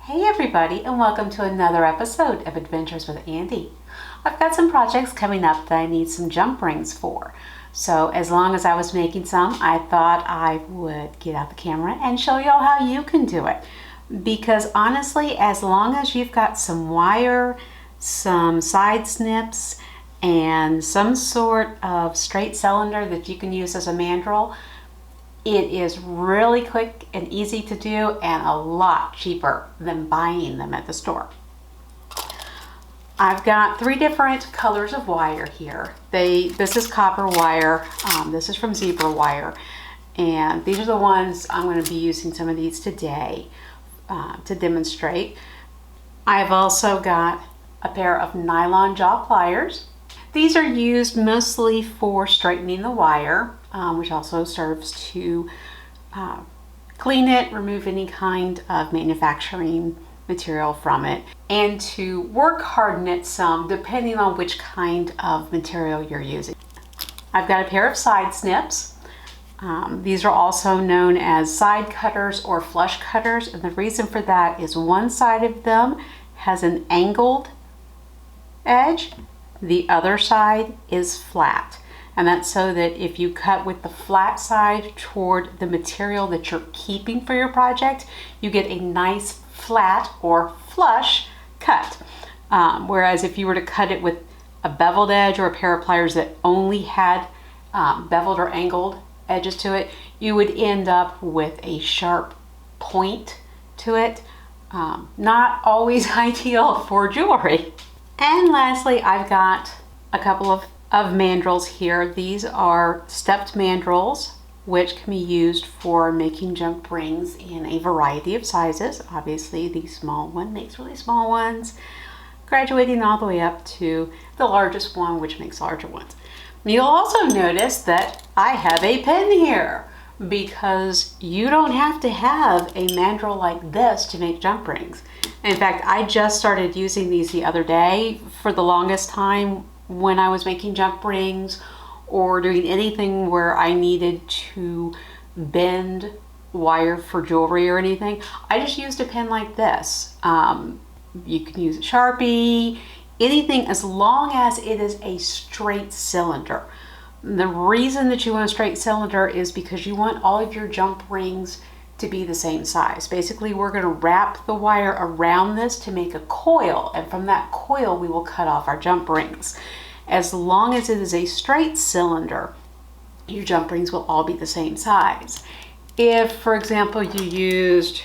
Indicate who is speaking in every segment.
Speaker 1: Hey everybody, and welcome to another episode of Adventures with Andy. I've got some projects coming up that I need some jump rings for. So as long as I was making some, I thought I would get out the camera and show y'all how you can do it. Because honestly, as long as you've got some wire, some side snips, and some sort of straight cylinder that you can use as a mandrel, it is really quick and easy to do and a lot cheaper than buying them at the store. I've got three different colors of wire here. This is copper wire, this is from zebra wire, and these are the ones I'm going to be using some of these today to demonstrate. I've also got a pair of nylon jaw pliers. These are used mostly for straightening the wire, which also serves to clean it, remove any kind of manufacturing material from it, and to work harden it some depending on which kind of material you're using. I've got a pair of side snips. These are also known as side cutters or flush cutters, and the reason for that is one side of them has an angled edge, the other side is flat. And that's so that if you cut with the flat side toward the material that you're keeping for your project, you get a nice flat or flush cut. Whereas if you were to cut it with a beveled edge or a pair of pliers that only had beveled or angled edges to it, you would end up with a sharp point to it. Not always ideal for jewelry. And lastly, I've got a couple of mandrels here. These are stepped mandrels, which can be used for making jump rings in a variety of sizes. Obviously, the small one makes really small ones, graduating all the way up to the largest one, which makes larger ones. You'll also notice that I have a pin here, because you don't have to have a mandrel like this to make jump rings. In fact, I just started using these the other day. For the longest time, when I was making jump rings or doing anything where I needed to bend wire for jewelry or anything, I just used a pin like this. You can use a Sharpie, anything as long as it is a straight cylinder. The reason that you want a straight cylinder is because you want all of your jump rings to be the same size. Basically, we're going to wrap the wire around this to make a coil, and from that coil we will cut off our jump rings. As long as it is a straight cylinder, your jump rings will all be the same size. If, for example, you used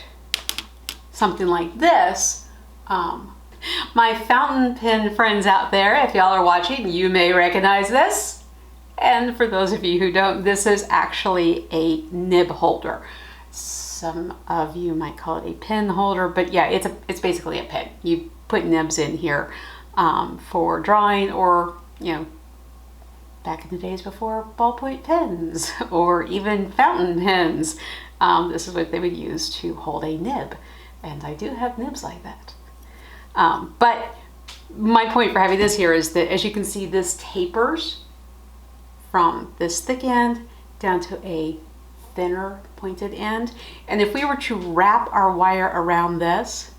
Speaker 1: something like this, my fountain pen friends out there, if y'all are watching, you may recognize this. And for those of you who don't, this is actually a nib holder. Some of you might call it a pen holder, but yeah, it's basically a pen. You put nibs in here for drawing, or, you know, back in the days before ballpoint pens or even fountain pens, this is what they would use to hold a nib. And I do have nibs like that. But my point for having this here is that, as you can see, this tapers from this thick end down to a thinner pointed end. And if we were to wrap our wire around this,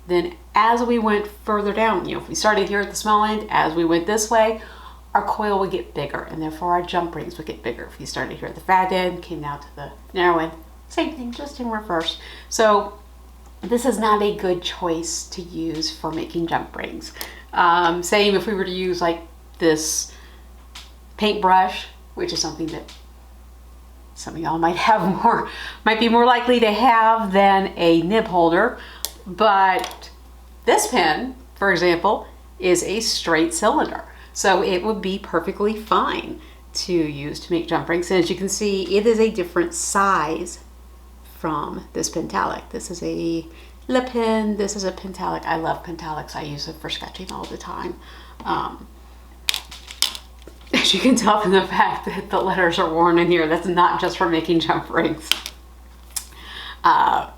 Speaker 1: then as we went further down, you know, if we started here at the small end, as we went this way, our coil would get bigger, and therefore our jump rings would get bigger. If you started here at the fat end, came down to the narrow end, same thing, just in reverse. So this is not a good choice to use for making jump rings. Same if we were to use like this paintbrush, which is something that some of y'all might be more likely to have than a nib holder. But this pen, for example, is a straight cylinder, so it would be perfectly fine to use to make jump rings. And as you can see, it is a different size from this Pentalic. This is a Le Pen, this is a Pentalic. I love Pentalics. I use it for sketching all the time. As you can tell from the fact that the letters are worn in here, that's not just for making jump rings. A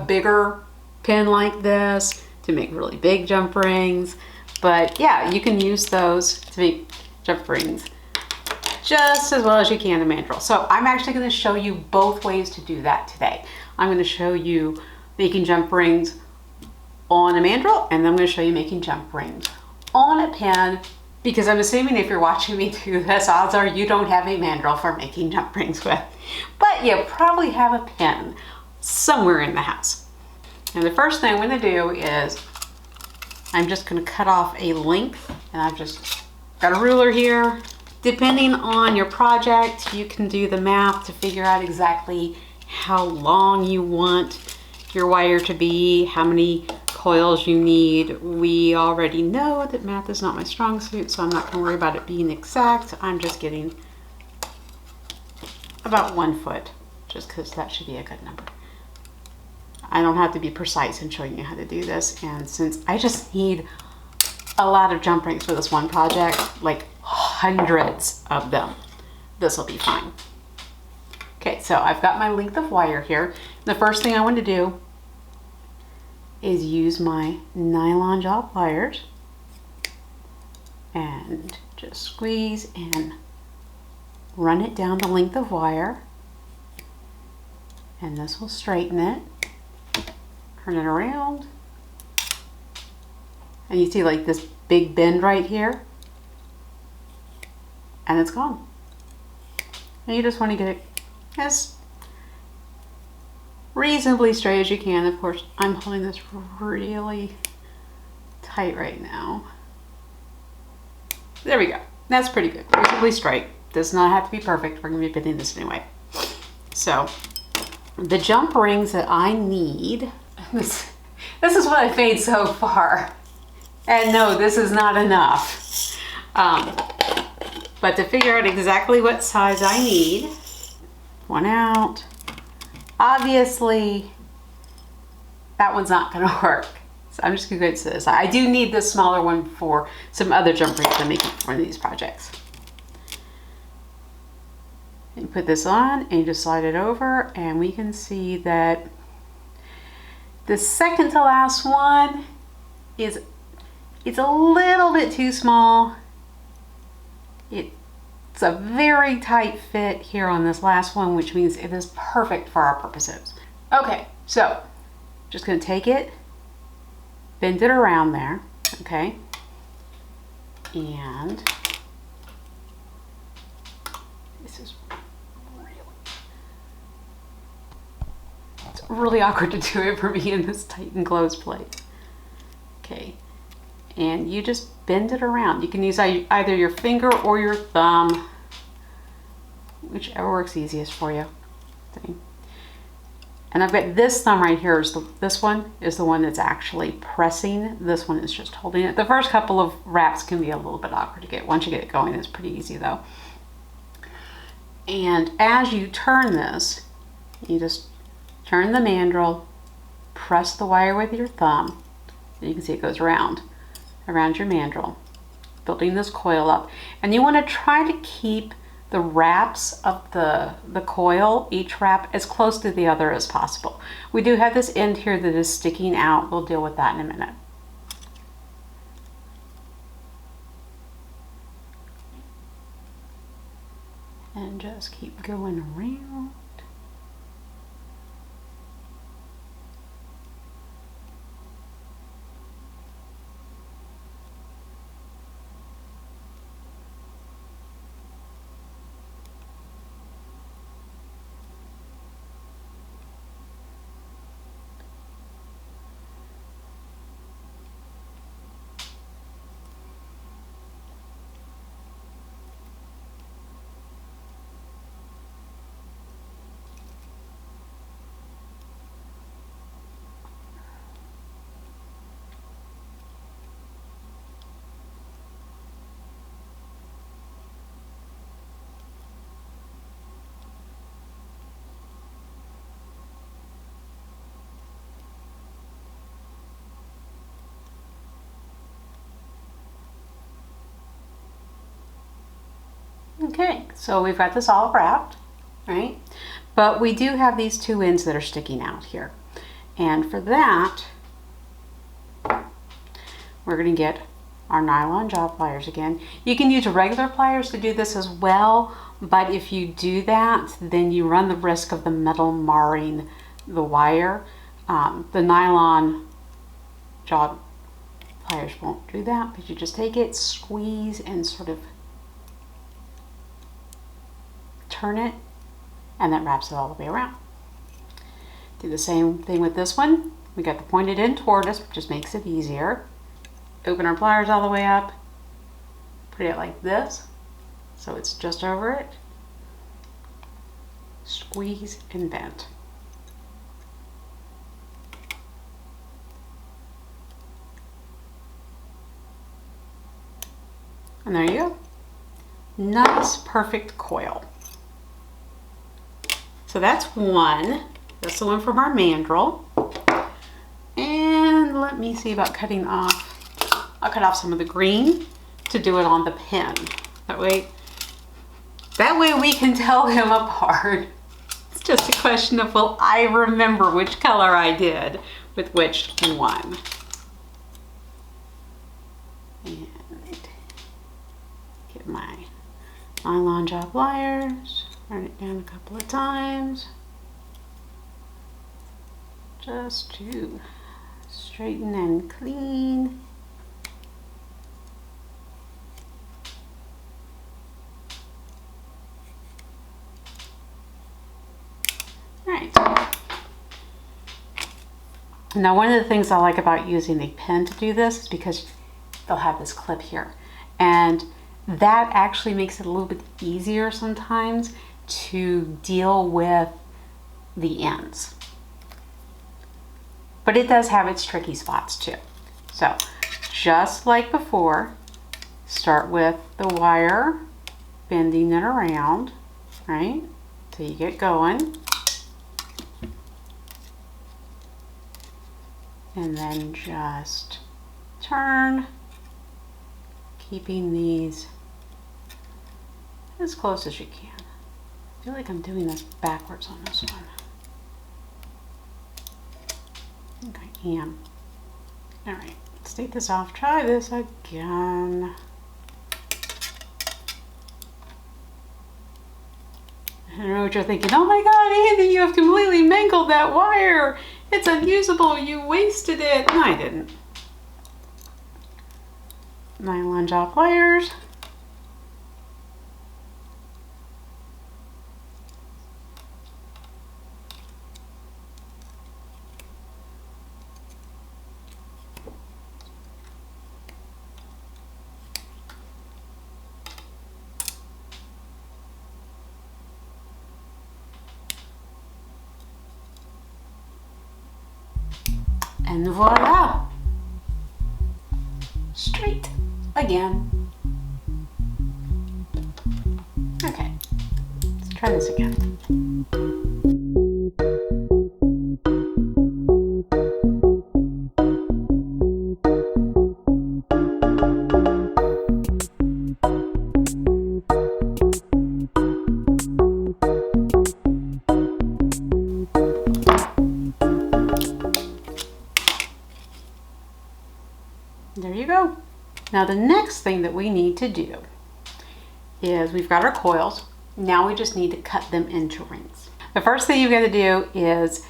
Speaker 1: bigger pen like this to make really big jump rings. But yeah, you can use those to make jump rings just as well as you can a mandrel. So I'm actually going to show you both ways to do that today. I'm going to show you making jump rings on a mandrel, and then I'm going to show you making jump rings on a pin, because I'm assuming if you're watching me do this, odds are you don't have a mandrel for making jump rings with, but you probably have a pin somewhere in the house. And the first thing I'm going to do is I'm just going to cut off a length, and I've just got a ruler here. Depending on your project, you can do the math to figure out exactly how long you want your wire to be, how many coils you need. We already know that math is not my strong suit, so I'm not going to worry about it being exact. I'm just getting about 1 foot, just because that should be a good number. I don't have to be precise in showing you how to do this, and since I just need a lot of jump rings for this one project, like hundreds of them, this will be fine. Okay, so I've got my length of wire here. The first thing I want to do is use my nylon jaw pliers and just squeeze and run it down the length of wire, and this will straighten it. Turn it around, and you see like this big bend right here, and it's gone. And you just want to get it as reasonably straight as you can. Of course, I'm holding this really tight right now. There we go. That's pretty good. Reasonably straight. Does not have to be perfect. We're going to be bending this anyway. So the jump rings that I need, this is what I've made so far. And no, this is not enough. But to figure out exactly what size I need, one out, obviously that one's not going to work. So I'm just going to go to this. I do need this smaller one for some other jump rings I'm making for one of these projects. And you put this on and you just slide it over, and we can see that the second to last one it's a little bit too small. It's a very tight fit here on this last one, which means it is perfect for our purposes. Okay, so just going to take it, bend it around there, okay, and this is really awkward to do it for me in this tight and closed place. Okay, and you just bend it around. You can use either your finger or your thumb, whichever works easiest for you. Okay. And I've got this thumb right here. This one is the one that's actually pressing. This one is just holding it. The first couple of wraps can be a little bit awkward to get. Once you get it going, it's pretty easy though. And as you turn this, you just turn the mandrel, press the wire with your thumb. You can see it goes around your mandrel, building this coil up. And you want to try to keep the wraps of the coil, each wrap, as close to the other as possible. We do have this end here that is sticking out. We'll deal with that in a minute. And just keep going around. Okay, so we've got this all wrapped, right? But we do have these two ends that are sticking out here. And for that, we're going to get our nylon jaw pliers again. You can use regular pliers to do this as well, but if you do that, then you run the risk of the metal marring the wire. The nylon jaw pliers won't do that, but you just take it, squeeze, and sort of turn it, and that wraps it all the way around. Do the same thing with this one. We got the pointed end toward us, just makes it easier. Open our pliers all the way up, put it like this, so it's just over it. Squeeze and bend. And there you go. Nice, perfect coil. So that's one. That's the one from our mandrel. And let me see about cutting off. I'll cut off some of the green to do it on the pin. That way we can tell them apart. It's just a question of, will I remember which color I did with which one? And get my nylon jaw pliers, turn it down a couple of times just to straighten and clean. Right. Now, one of the things I like about using a pen to do this is because they'll have this clip here, and that actually makes it a little bit easier sometimes to deal with the ends. But it does have its tricky spots too. So just like before, start with the wire, bending it around, right, till you get going. And then just turn, keeping these as close as you can. I feel like I'm doing this backwards on this one. I think I am. All right, let's take this off. Try this again. I don't know what you're thinking. Oh my God, Andy, you have completely mangled that wire. It's unusable. You wasted it. No, I didn't. Nylon jaw pliers. And voila! Straight again. Okay, let's try this again. There you go. Now the next thing that we need to do is, we've got our coils. Now we just need to cut them into rings. The first thing you've got to do is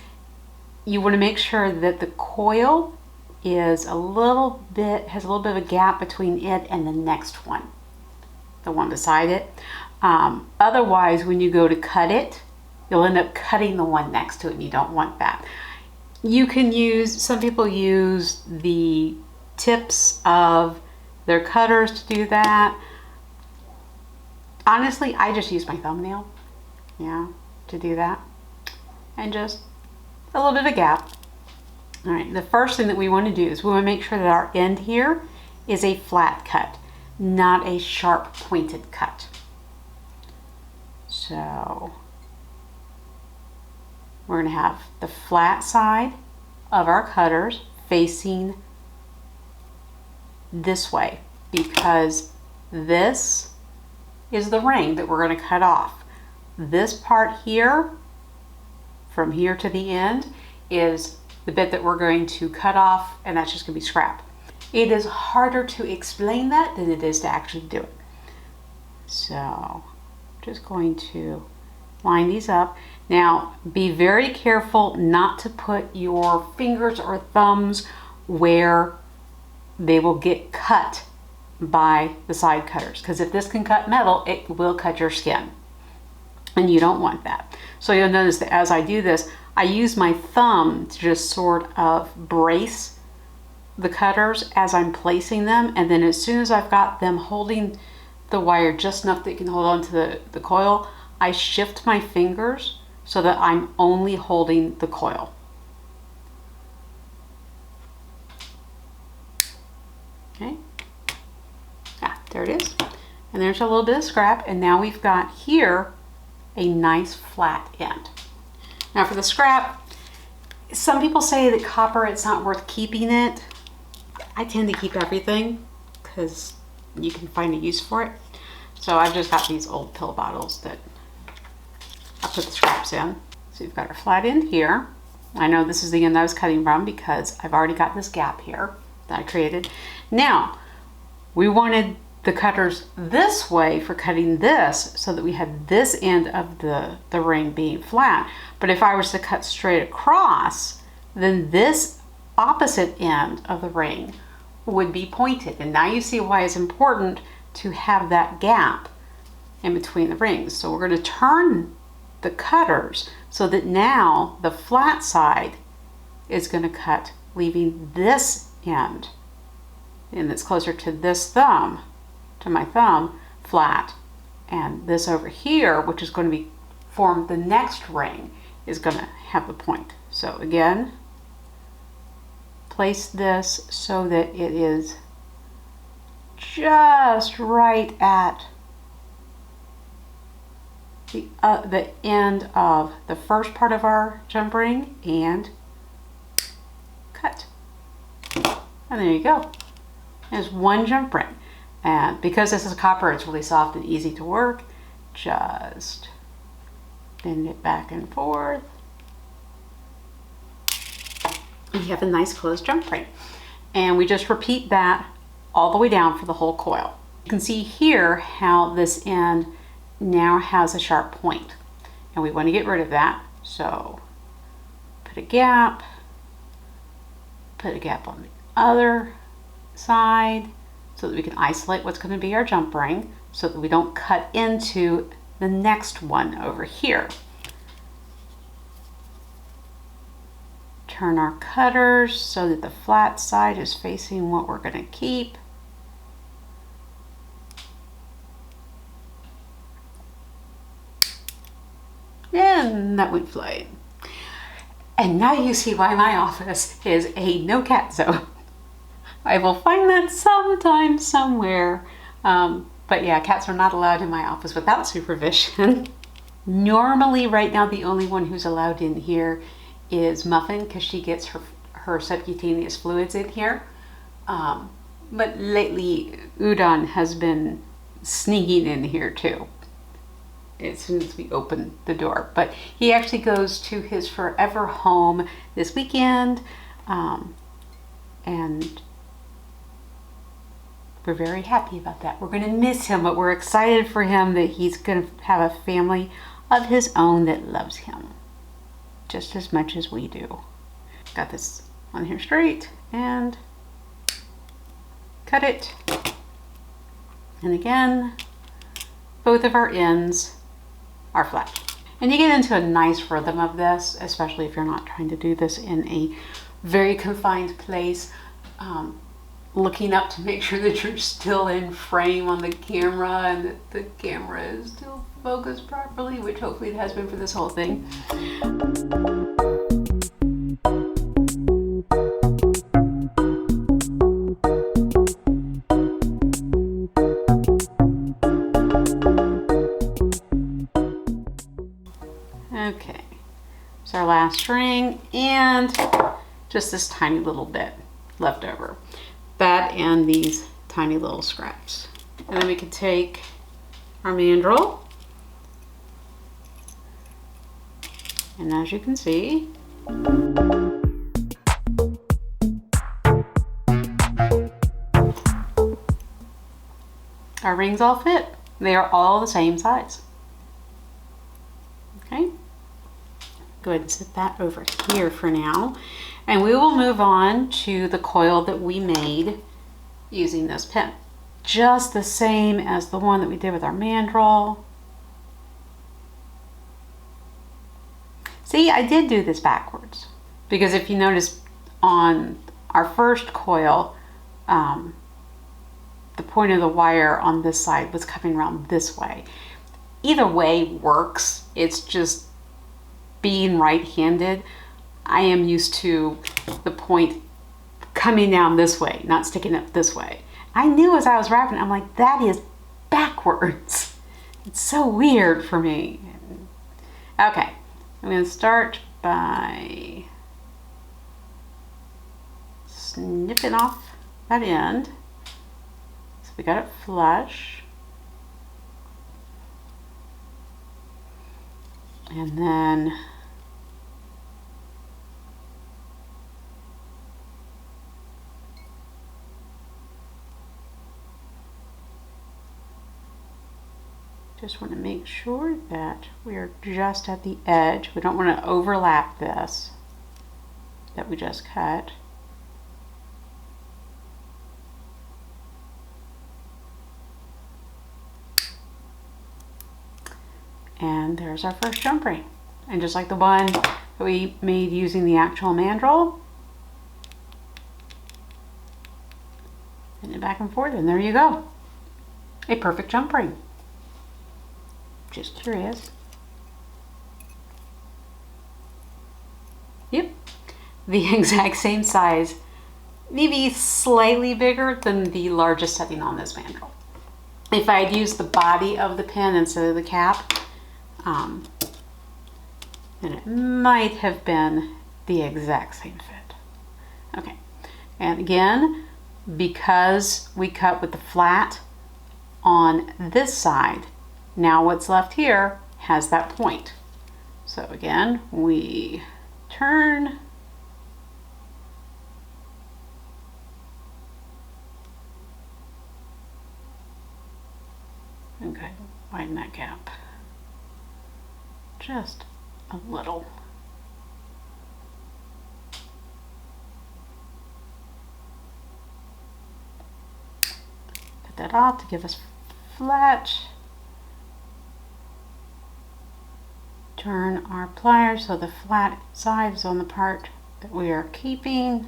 Speaker 1: you want to make sure that the coil is has a little bit of a gap between it and the next one, the one beside it. Otherwise, when you go to cut it, you'll end up cutting the one next to it, and you don't want that. You can use, some people use the tips of their cutters to do that. Honestly, I just use my thumbnail, to do that, and just a little bit of a gap. All right, the first thing that we want to do is we want to make sure that our end here is a flat cut, not a sharp pointed cut. So we're going to have the flat side of our cutters facing this way, because this is the ring that we're going to cut off. This part here, from here to the end, is the bit that we're going to cut off, and that's just going to be scrap. It is harder to explain that than it is to actually do it. So just going to line these up. Now, be very careful not to put your fingers or thumbs where they will get cut by the side cutters, because if this can cut metal, it will cut your skin, and you don't want that. So you'll notice that as I do this, I use my thumb to just sort of brace the cutters as I'm placing them, and then as soon as I've got them holding the wire just enough that you can hold on to the coil, I shift my fingers so that I'm only holding the coil. Okay, there it is. And there's a little bit of scrap, and now we've got here a nice flat end. Now for the scrap, some people say that copper, it's not worth keeping it. I tend to keep everything because you can find a use for it. So I've just got these old pill bottles that I put the scraps in. So you've got our flat end here. I know this is the end I was cutting from because I've already got this gap here that I created. Now, we wanted the cutters this way for cutting this so that we had this end of the ring being flat. But if I was to cut straight across, then this opposite end of the ring would be pointed. And now you see why it's important to have that gap in between the rings. So we're going to turn the cutters so that now the flat side is going to cut, leaving this end that's closer to this thumb, to my thumb, flat. And this over here, which is going to be form the next ring, is going to have the point. So again, place this so that it is just right at the end of the first part of our jump ring, and cut. And there you go. There's one jump ring. And because this is copper, it's really soft and easy to work. Just bend it back and forth. And you have a nice closed jump ring. And we just repeat that all the way down for the whole coil. You can see here how this end now has a sharp point. And we want to get rid of that. So put a gap on the other side so that we can isolate what's going to be our jump ring so that we don't cut into the next one over here. Turn our cutters so that the flat side is facing what we're going to keep. And that went flying. And now you see why my office is a no cat zone. I will find that sometime somewhere. But yeah, cats are not allowed in my office without supervision. Normally right now the only one who's allowed in here is Muffin, because she gets her subcutaneous fluids in here. But lately Udon has been sneaking in here too as soon as we open the door. But he actually goes to his forever home this weekend, and we're very happy about that. We're going to miss him, but we're excited for him that he's going to have a family of his own that loves him just as much as we do. Got this on here straight and cut it. And again, both of our ends are flat. And you get into a nice rhythm of this, especially if you're not trying to do this in a very confined place. Looking up to make sure that you're still in frame on the camera and that the camera is still focused properly, which hopefully it has been for this whole thing. Okay, so our last string and just this tiny little bit left over. That and these tiny little scraps. And then we can take our mandrel, and as you can see, our rings all fit. They are all the same size. Okay, Go ahead and set that over here for now. And we will move on to the coil that we made using this pin. Just the same as the one that we did with our mandrel. See, I did do this backwards. Because if you notice on our first coil, the point of the wire on this side was coming around this way. Either way works. It's just being right-handed. I am used to the point coming down this way, not sticking up this way. I knew as I was wrapping, I'm like, that is backwards. It's so weird for me. Okay, I'm going to start by snipping off that end. So we got it flush. And then just want to make sure that we are just at the edge. We don't want to overlap this that we just cut. And there's our first jump ring. And just like the one that we made using the actual mandrel, and it back and forth, and there you go. A perfect jump ring. Just curious. Yep, the exact same size, maybe slightly bigger than the largest setting on this mandrel. If I had used the body of the pin instead of the cap, then it might have been the exact same fit. Okay, and again, because we cut with the flat on this side, now what's left here has that point. So again, we turn, okay, widen that gap just a little. Cut that off to give us flat. Turn our pliers so the flat side is on the part that we are keeping,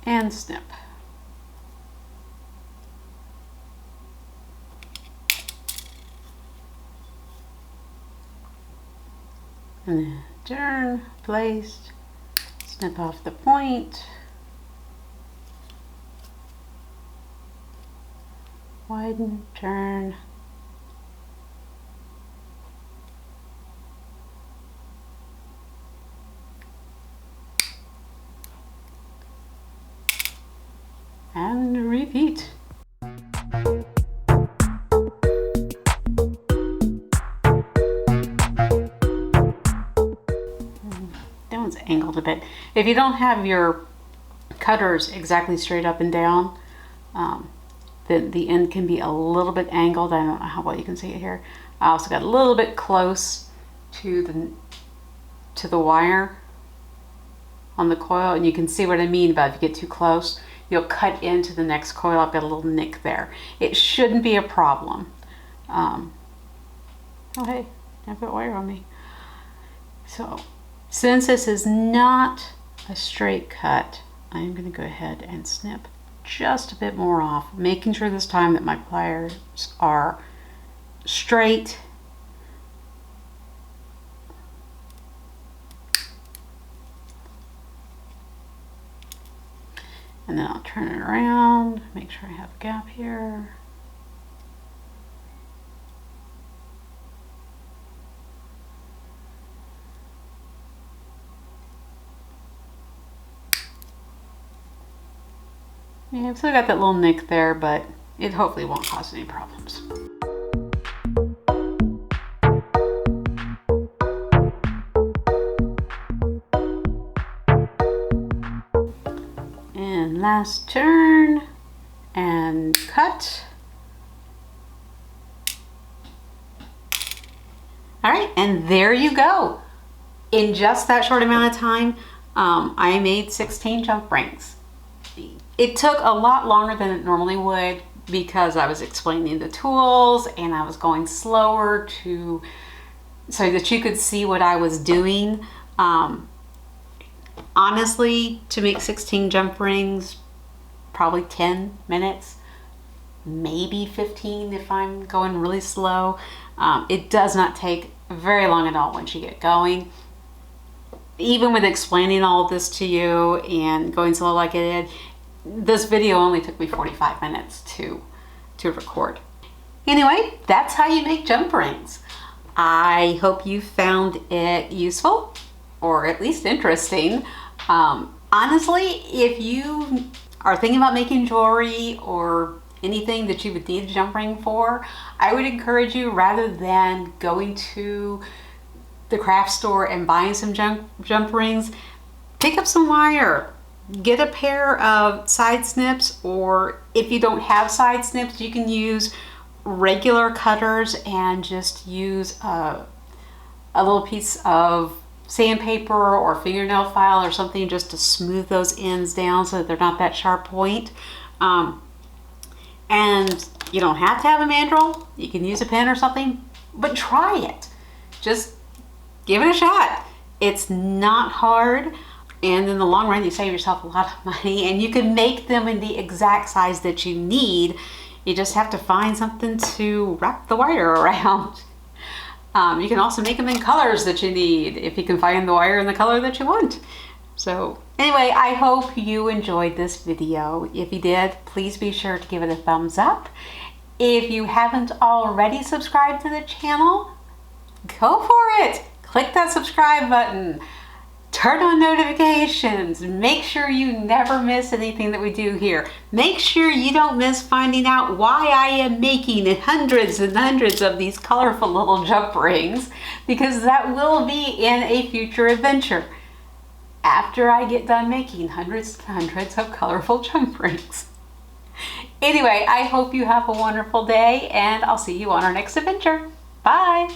Speaker 1: and snip. And then turn, placed, snip off the point, widen, turn, and repeat. That one's angled a bit. If you don't have your cutters exactly straight up and down, the end can be a little bit angled. I don't know how well you can see it here. I also got a little bit close to the wire on the coil, and you can see what I mean about if you get too close, you'll cut into the next coil. I've got a little nick there. It shouldn't be a problem. Oh hey, I've got wire on me. So since this is not a straight cut, I'm going to go ahead and snip just a bit more off, making sure this time that my pliers are straight. And then I'll turn it around, make sure I have a gap here. Yeah, I've still got that little nick there, but it hopefully won't cause any problems. And last turn and cut. All right, and there you go. In just that short amount of time, I made 16 jump rings. It took a lot longer than it normally would because I was explaining the tools and I was going slower so that you could see what I was doing. Honestly, to make 16 jump rings, probably 10 minutes, maybe 15 if I'm going really slow. It does not take very long at all once you get going. Even with explaining all of this to you and going slow like I did, this video only took me 45 minutes to record. Anyway, that's how you make jump rings. I hope you found it useful or at least interesting. Honestly, if you are thinking about making jewelry or anything that you would need a jump ring for, I would encourage you, rather than going to the craft store and buying some jump rings, pick up some wire, get a pair of side snips, or if you don't have side snips, you can use regular cutters and just use a little piece of sandpaper or fingernail file or something just to smooth those ends down so that they're not that sharp point. And you don't have to have a mandrel. You can use a pen or something, but try it. Just give it a shot. It's not hard, and in the long run you save yourself a lot of money, and you can make them in the exact size that you need. You just have to find something to wrap the wire around. You can also make them in colors that you need if you can find the wire in the color that you want. So anyway, I hope you enjoyed this video. If you did, please be sure to give it a thumbs up. If you haven't already subscribed to the channel, go for it. Click that subscribe button. Turn on notifications. Make sure you never miss anything that we do here. Make sure you don't miss finding out why I am making hundreds and hundreds of these colorful little jump rings, because that will be in a future adventure after I get done making hundreds and hundreds of colorful jump rings. Anyway, I hope you have a wonderful day, and I'll see you on our next adventure. Bye!